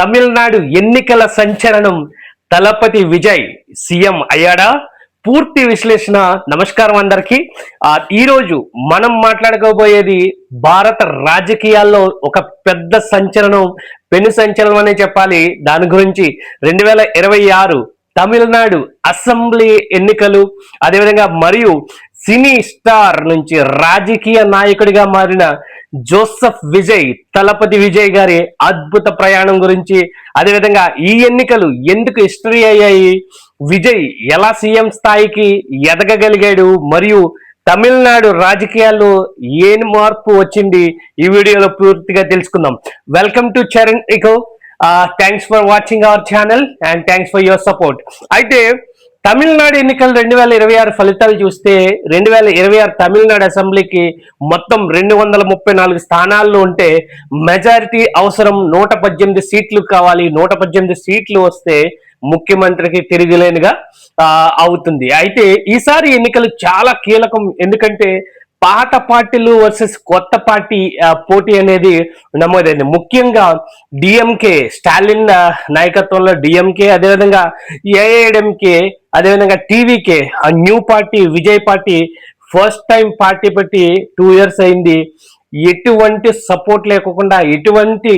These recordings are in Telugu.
తమిళనాడు ఎన్నికల సంచలనం తలపతి విజయ్ సీఎం అయ్యాడా? పూర్తి విశ్లేషణ. నమస్కారం అందరికి. ఈరోజు మనం మాట్లాడుకోబోయేది భారత రాజకీయాల్లో ఒక పెద్ద సంచలనం, పెను సంచలనం అనే చెప్పాలి. దాని గురించి 2026 తమిళనాడు అసెంబ్లీ ఎన్నికలు, అదేవిధంగా మరియు సినీ స్టార్ నుంచి రాజకీయ నాయకుడిగా మారిన జోసెఫ్ విజయ్, తలపతి విజయ్ గారి అద్భుత ప్రయాణం గురించి, అదేవిధంగా ఈ ఎన్నికలు ఎందుకు హిస్టరీ అయ్యాయి, విజయ్ ఎలా సీఎం స్థాయికి ఎదగగలిగాడు, మరియు తమిళనాడు రాజకీయాల్లో ఏం మార్పు వచ్చింది, ఈ వీడియోలో పూర్తిగా తెలుసుకుందాం. Welcome to Charan eco. Thanks for watching our channel and thanks for your support. అయితే తమిళనాడు ఎన్నికలు 2026 ఫలితాలు చూస్తే 2026 తమిళనాడు అసెంబ్లీకి మొత్తం 234 స్థానాల్లో ఉంటే మెజారిటీ అవసరం 118 సీట్లు కావాలి. 118 సీట్లు వస్తే ముఖ్యమంత్రికి తిరిగిలేనిగా అవుతుంది. అయితే ఈసారి ఎన్నికలు చాలా కీలకం. ఎందుకంటే పాత పార్టీలు వర్సెస్ కొత్త పార్టీ పోటీ అనేది నమోదైంది. ముఖ్యంగా డిఎంకే, స్టాలిన్ నాయకత్వంలో డిఎంకే, అదేవిధంగా ఏఐఎంకే, అదేవిధంగా టీవీకే, ఆ new party Vijay party first time party పెట్టి 2 years అయింది. ఎటువంటి సపోర్ట్ లేకోకుండా, ఎటువంటి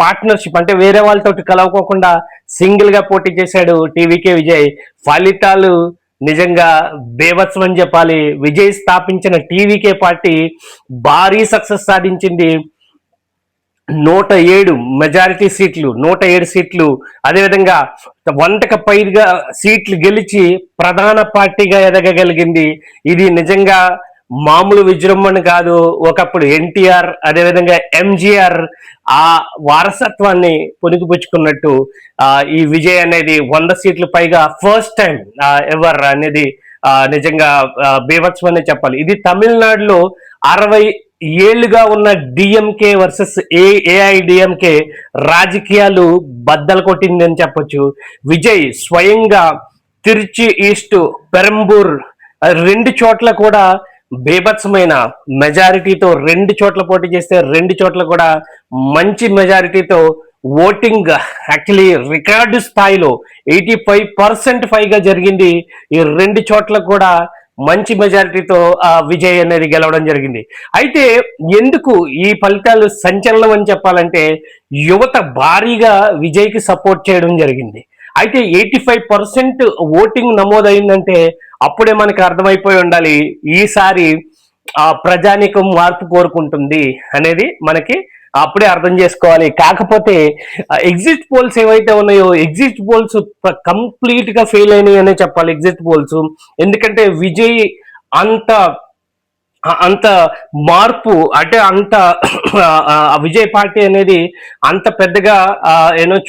పార్ట్నర్షిప్ అంటే వేరే వాళ్ళతో కలవకోకుండా సింగిల్ గా పోటీ చేశాడు టీవీకే విజయ్. ఫలితాలు నిజంగా బేభత్సం అని చెప్పాలి. విజయ్ స్థాపించిన టీవీకే పార్టీ భారీ సక్సెస్ సాధించింది. 107 మెజారిటీ సీట్లు, 107 సీట్లు, అదేవిధంగా 100కు పైగా సీట్లు గెలిచి ప్రధాన పార్టీగా ఎదగగలిగింది. ఇది నిజంగా మామూలు విజృంభణ కాదు. ఒకప్పుడు ఎన్టీఆర్, అదేవిధంగా ఎంజీఆర్ ఆ వారసత్వాన్ని పుణికిపుచ్చుకున్నట్టు ఈ విజయ్ అనేది 100 సీట్లు పైగా ఫస్ట్ టైం ఎవర్ అనేది నిజంగా బీభత్సం అనే చెప్పాలి. ఇది తమిళనాడులో 60 ఏళ్లుగా ఉన్న డిఎంకే వర్సెస్ ఏఐడిఎంకే రాజకీయాలు బద్దలు కొట్టింది అని చెప్పొచ్చు. విజయ్ స్వయంగా తిరుచి ఈస్ట్, పెరంబూర్ 2 చోట్ల కూడా బేభత్సమైన మెజారిటీతో 2 చోట్ల పోటీ చేస్తే 2 చోట్ల కూడా మంచి మెజారిటీతో ఓటింగ్ యాక్చువల్లీ రికార్డు స్థాయిలో 85% పైగా జరిగింది. ఈ 2 చోట్ల కూడా మంచి మెజారిటీతో విజయ్ అనేది గెలవడం జరిగింది. అయితే ఎందుకు ఈ ఫలితాలు సంచలనం అని చెప్పాలంటే యువత భారీగా విజయ్కి సపోర్ట్ చేయడం జరిగింది. అయితే 85% ఓటింగ్ నమోదైందంటే అప్పుడే మనకి అర్థమైపోయి ఉండాలి ఈసారి ప్రజానీకం మార్పు కోరుకుంటుంది అనేది మనకి అప్పుడే అర్థం చేసుకోవాలి. కాకపోతే ఎగ్జిట్ పోల్స్ ఏవైతే ఉన్నాయో, ఎగ్జిట్ పోల్స్ కంప్లీట్ గా ఫెయిల్ అయినాయి అనే చెప్పాలి. ఎగ్జిట్ పోల్స్ ఎందుకంటే విజయ్ అంత మార్పు అంటే అంత విజయ్ పార్టీ అనేది అంత పెద్దగా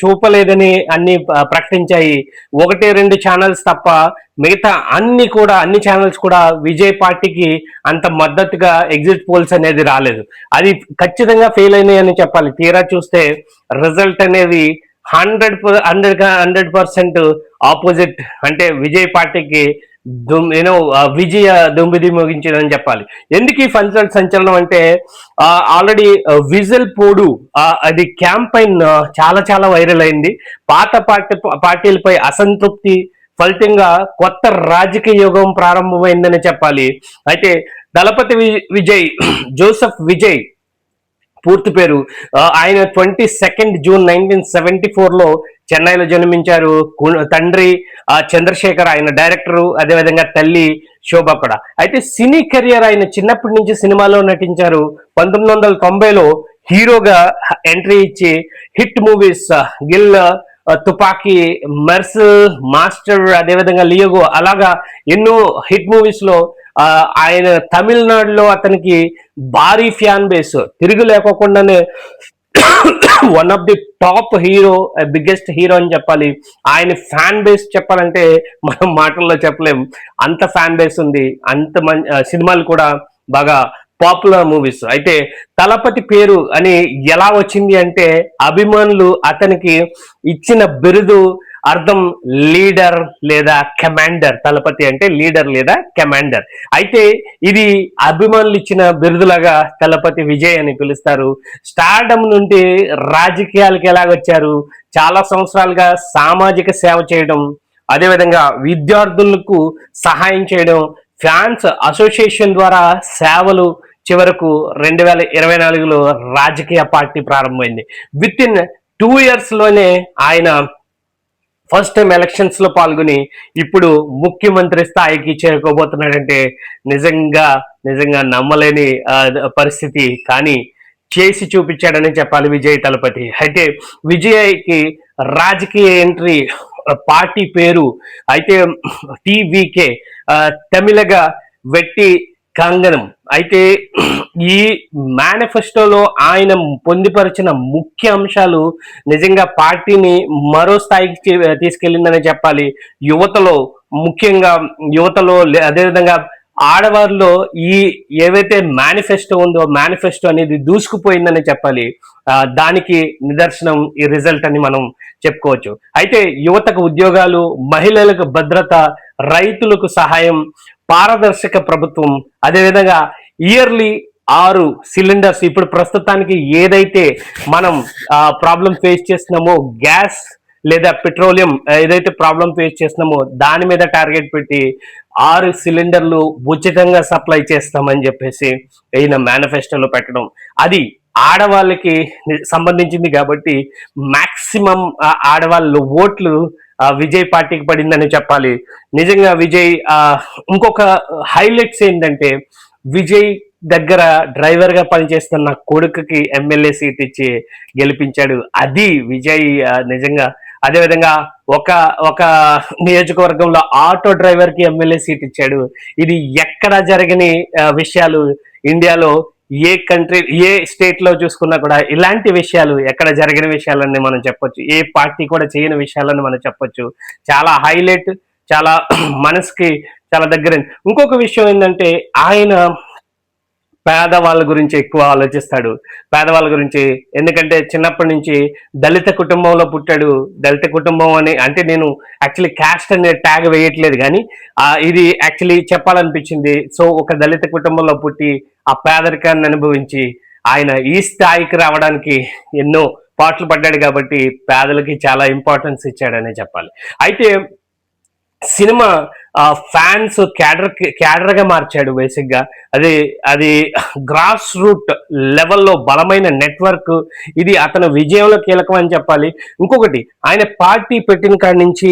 చూపలేదని అన్ని ప్రకటించాయి. 1-2 ఛానల్స్ తప్ప మిగతా అన్ని ఛానల్స్ కూడా విజయ్ పార్టీకి అంత మద్దతుగా ఎగ్జిట్ పోల్స్ అనేది రాలేదు. అది ఖచ్చితంగా ఫెయిల్ అయినాయి అని చెప్పాలి. తీరా చూస్తే రిజల్ట్ అనేది 100% ఆపోజిట్, అంటే విజయ్ పార్టీకి విజయ దుమ్మిది ముగించిందని చెప్పాలి. ఎందుకు ఈ ఫలితాల సంచలనం అంటే ఆల్రెడీ విజల్ పోడు అది క్యాంపైన్ చాలా చాలా వైరల్ అయింది. పాత పార్టీలపై అసంతృప్తి ఫలితంగా కొత్త రాజకీయ యుగం ప్రారంభమైందని చెప్పాలి. అయితే దళపతి విజయ్, జోసెఫ్ విజయ్ పూర్తి పేరు ఆయన 22 జూన్ 1974లో చెన్నైలో జన్మించారు. తండ్రి చంద్రశేఖర్, ఆయన డైరెక్టరు, అదేవిధంగా తల్లి శోభ కూడా. అయితే సినీ కెరియర్ ఆయన చిన్నప్పటి నుంచి సినిమాలో నటించారు. 1990లో హీరోగా ఎంట్రీ ఇచ్చి హిట్ మూవీస్ గిల్, తుపాకీ, మెర్సల్, మాస్టర్, అదేవిధంగా లియోగో అలాగా ఎన్నో హిట్ మూవీస్ లో ఆయన తమిళనాడులో అతనికి భారీ ఫ్యాన్ బేస్, తిరుగు లేకోకుండానే one of the top hero, biggest hero అని చెప్పాలి. ఆయన ఫ్యాన్ బేస్ చెప్పాలంటే మనం మాటల్లో చెప్పలేం, అంత ఫ్యాన్ బేస్ ఉంది. అంత సినిమాలు కూడా బాగా పాపులర్ మూవీస్. అయితే తలపతి పేరు అని ఎలా వచ్చింది అంటే అభిమానులు అతనికి ఇచ్చిన బిరుదు అర్థం లీడర్ లేదా కమాండర్. తలపతి అంటే లీడర్ లేదా కమాండర్. అయితే ఇది అభిమానులు ఇచ్చిన బిరుదులాగా తలపతి విజయ్ అని పిలుస్తారు. స్టార్డమ్ నుండి రాజకీయాలకు ఎలాగొచ్చారు, చాలా సంవత్సరాలుగా సామాజిక సేవ చేయడం, అదేవిధంగా విద్యార్థులకు సహాయం చేయడం, ఫ్యాన్స్ అసోసియేషన్ ద్వారా సేవలు, చివరకు 2024లో రాజకీయ పార్టీ ప్రారంభమైంది. విత్ ఇన్ 2 years లోనే ఆయన ఫస్ట్ టైం ఎలక్షన్స్ లో పాల్గొని ఇప్పుడు ముఖ్యమంత్రి స్థాయికి చేరుకోబోతున్నాడంటే నిజంగా నిజంగా నమ్మలేని పరిస్థితి. కానీ చేసి చూపించాడని చెప్పాలి విజయ్ తలపతి. అయితే విజయ్కి రాజకీయ ఎంట్రీ, పార్టీ పేరు అయితే టీవీకే, తమిళగా వెట్టి కంగనం. అయితే ఈ మేనిఫెస్టోలో ఆయన పొందుపరిచిన ముఖ్య అంశాలు నిజంగా పార్టీని మరో స్థాయికి తీసుకెళ్లిందని చెప్పాలి. యువతలో, ముఖ్యంగా యువతలో, అదేవిధంగా ఆడవారిలో ఈ ఏవైతే మేనిఫెస్టో ఉందో మేనిఫెస్టో అనేది దూసుకుపోయిందని చెప్పాలి. దానికి నిదర్శనం ఈ రిజల్ట్ అని మనం చెప్పుకోవచ్చు. అయితే యువతకు ఉద్యోగాలు, మహిళలకు భద్రత, రైతులకు సహాయం, పారదర్శక ప్రభుత్వం, అదేవిధంగా ఇయర్లీ 6 సిలిండర్స్. ఇప్పుడు ప్రస్తుతానికి ఏదైతే మనం ప్రాబ్లం ఫేస్ చేస్తున్నామో, గ్యాస్ లేదా పెట్రోలియం ఏదైతే ప్రాబ్లం ఫేస్ చేస్తున్నామో దాని మీద టార్గెట్ పెట్టి 6 సిలిండర్లు ఉచితంగా సప్లై చేస్తామని చెప్పేసి ఈయన మేనిఫెస్టోలో పెట్టడం, అది ఆడవాళ్ళకి సంబంధించింది కాబట్టి మాక్సిమం ఆడవాళ్ళు ఓట్లు విజయ్ పార్టీకి పడిందని చెప్పాలి. నిజంగా విజయ్ ఇంకొక హైలైట్స్ ఏంటంటే, విజయ్ దగ్గర డ్రైవర్ గా పనిచేస్తున్న కొడుకుకి ఎమ్మెల్యే సీట్ ఇచ్చి గెలిపించాడు. అది విజయ్ నిజంగా. అదేవిధంగా ఒక ఒక నియోజకవర్గంలో ఆటో డ్రైవర్ కి ఎమ్మెల్యే సీట్ ఇచ్చాడు. ఇది ఎక్కడ జరగని విషయాలు. ఇండియాలో ఏ కంట్రీ, ఏ స్టేట్ లో చూసుకున్నా కూడా ఇలాంటి విషయాలు ఎక్కడ జరిగిన విషయాలని మనం చెప్పొచ్చు. ఏ పార్టీ కూడా చేయని విషయాలని మనం చెప్పొచ్చు. చాలా హైలైట్, చాలా మనసుకి చాలా దగ్గర. ఇంకొక విషయం ఏంటంటే, ఆయన పేదవాళ్ళ గురించి ఎక్కువ ఆలోచిస్తాడు. పేదవాళ్ళ గురించి, ఎందుకంటే చిన్నప్పటి నుంచి దళిత కుటుంబంలో పుట్టాడు. దళిత కుటుంబం అని అంటే నేను యాక్చువల్లీ క్యాస్ట్ అనే ట్యాగ్ వేయట్లేదు, కానీ ఇది యాక్చువల్లీ చెప్పాలనిపించింది. సో ఒక దళిత కుటుంబంలో పుట్టి ఆ పేదరికాన్ని అనుభవించి ఆయన ఈ స్థాయికి రావడానికి ఎన్నో పాటలు పడ్డాడు కాబట్టి పేదలకి చాలా ఇంపార్టెన్స్ ఇచ్చాడనే చెప్పాలి. అయితే సినిమా ఫ్యాన్స్ క్యాడర్ గా మార్చాడు బేసిక్ గా. అది గ్రాస్ రూట్ లెవెల్లో బలమైన నెట్వర్క్. ఇది అతని విజయంలో కీలకం అని చెప్పాలి. ఇంకొకటి, ఆయన పార్టీ పెట్టిన కాడి నుంచి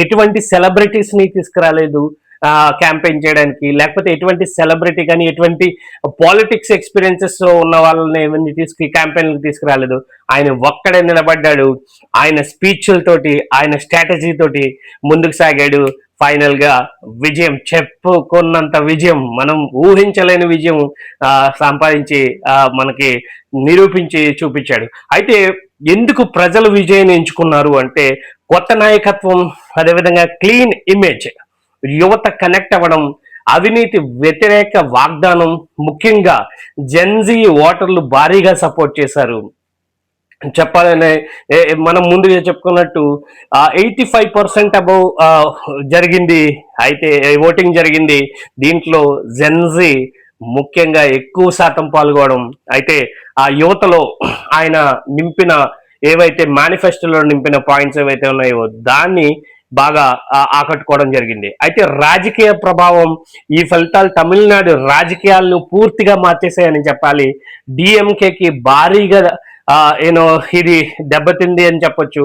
ఎటువంటి సెలబ్రిటీస్ ని తీసుకురాలేదు క్యాంపెయిన్ చేయడానికి, లేకపోతే ఎటువంటి సెలబ్రిటీ కానీ ఎటువంటి పాలిటిక్స్ ఎక్స్పీరియన్సెస్ ఉన్న వాళ్ళని ఏమని క్యాంపెయిన్లకు తీసుకురాలేదు. ఆయన ఒక్కడే నిలబడ్డాడు. ఆయన స్పీచ్లతోటి, ఆయన స్ట్రాటజీ తోటి ముందుకు సాగాడు. ఫైనల్ గా విజయం, చెప్పుకున్నంత విజయం, మనం ఊహించలేని విజయం సంపాదించి మనకి నిరూపించి చూపించాడు. అయితే ఎందుకు ప్రజలు విజయాన్ని ఎంచుకున్నారు అంటే, కొత్త నాయకత్వం, అదేవిధంగా క్లీన్ ఇమేజ్, యువత కనెక్ట్ అవ్వడం, అవినీతి వ్యతిరేక వాగ్దానం, ముఖ్యంగా జెన్జీ ఓటర్లు భారీగా సపోర్ట్ చేశారు. చెప్పాలని మనం ముందుగా చెప్పుకున్నట్టు 85% అబౌవ్ జరిగింది. అయితే ఓటింగ్ జరిగింది. దీంట్లో జెన్జీ ముఖ్యంగా ఎక్కువ శాతం పాల్గొనడం. అయితే ఆ యువతలో ఆయన నింపిన ఏవైతే మేనిఫెస్టోలో నింపిన పాయింట్స్ ఏవైతే ఉన్నాయో దాన్ని బాగా ఆకట్టుకోవడం జరిగింది. అయితే రాజకీయ ప్రభావం, ఈ ఫలితాలు తమిళనాడు రాజకీయాలను పూర్తిగా మార్చేసాయని చెప్పాలి. డిఎంకేకి భారీగా ఇది దెబ్బతింది అని చెప్పొచ్చు.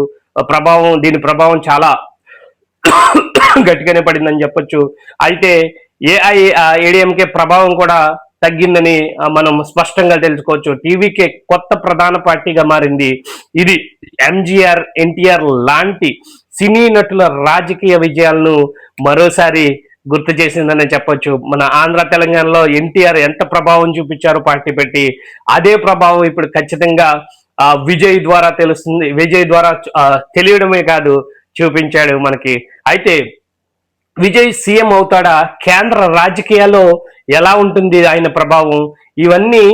దీని ప్రభావం చాలా గట్టిగానే పడిందని చెప్పొచ్చు. అయితే ఏఐఏడిఎంకే ప్రభావం కూడా తగ్గిందని మనం స్పష్టంగా తెలుసుకోవచ్చు. టీవీకే కొత్త ప్రధాన పార్టీగా మారింది. ఇది ఎంజీఆర్, ఎన్టీఆర్ లాంటి సినీ నటుల రాజకీయ విజయాలను మరోసారి గుర్తు చేసిందని చెప్పొచ్చు. మన ఆంధ్ర తెలంగాణలో ఎన్టీఆర్ ఎంత ప్రభావం చూపించారో పార్టీ పెట్టి, అదే ప్రభావం ఇప్పుడు ఖచ్చితంగా విజయ్ ద్వారా తెలుస్తుంది. విజయ్ ద్వారా తెలియడమే కాదు, చూపించాడు మనకి. అయితే విజయ్ సీఎం అవుతాడా, కేంద్ర రాజకీయాల్లో ఎలా ఉంటుంది ఆయన ప్రభావం, ఇవన్నీ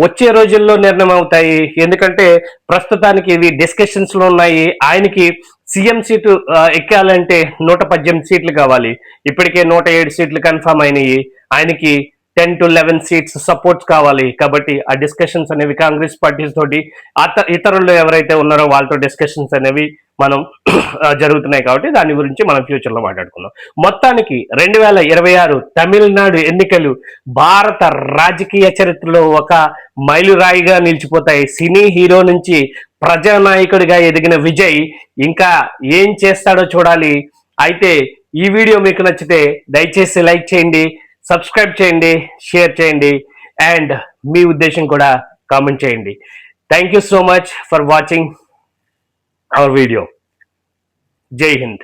వచ్చే రోజుల్లో నిర్ణయం అవుతాయి. ఎందుకంటే ప్రస్తుతానికి ఇవి డిస్కషన్స్ లో ఉన్నాయి. ఆయనకి సీఎం సీటు ఎక్కాలంటే 118 సీట్లు కావాలి. ఇప్పటికే 107 సీట్లు కన్ఫర్మ్ అయినాయి. ఆయనకి 10 to 11 సీట్స్ సపోర్ట్స్ కావాలి. కాబట్టి ఆ డిస్కషన్స్ అనేవి కాంగ్రెస్ పార్టీస్ తోటి ఇతరులు ఎవరైతే ఉన్నారో వాళ్ళతో డిస్కషన్స్ అనేవి మనం జరుగుతున్నాయి. కాబట్టి దాని గురించి మనం ఫ్యూచర్ లో మాట్లాడుకుందాం. మొత్తానికి 2026 తమిళనాడు ఎన్నికలు భారత రాజకీయ చరిత్రలో ఒక మైలురాయిగా నిలిచిపోతాయి. సినీ హీరో నుంచి ప్రజానాయకుడిగా ఎదిగిన విజయ్ ఇంకా ఏం చేస్తాడో చూడాలి. అయితే ఈ వీడియో మీకు నచ్చితే దయచేసి లైక్ చేయండి, సబ్స్క్రైబ్ చేయండి, షేర్ చేయండి అండ్ మీ ఉద్దేశం కూడా కామెంట్ చేయండి. Thank you so much for watching our video. జై హింద్.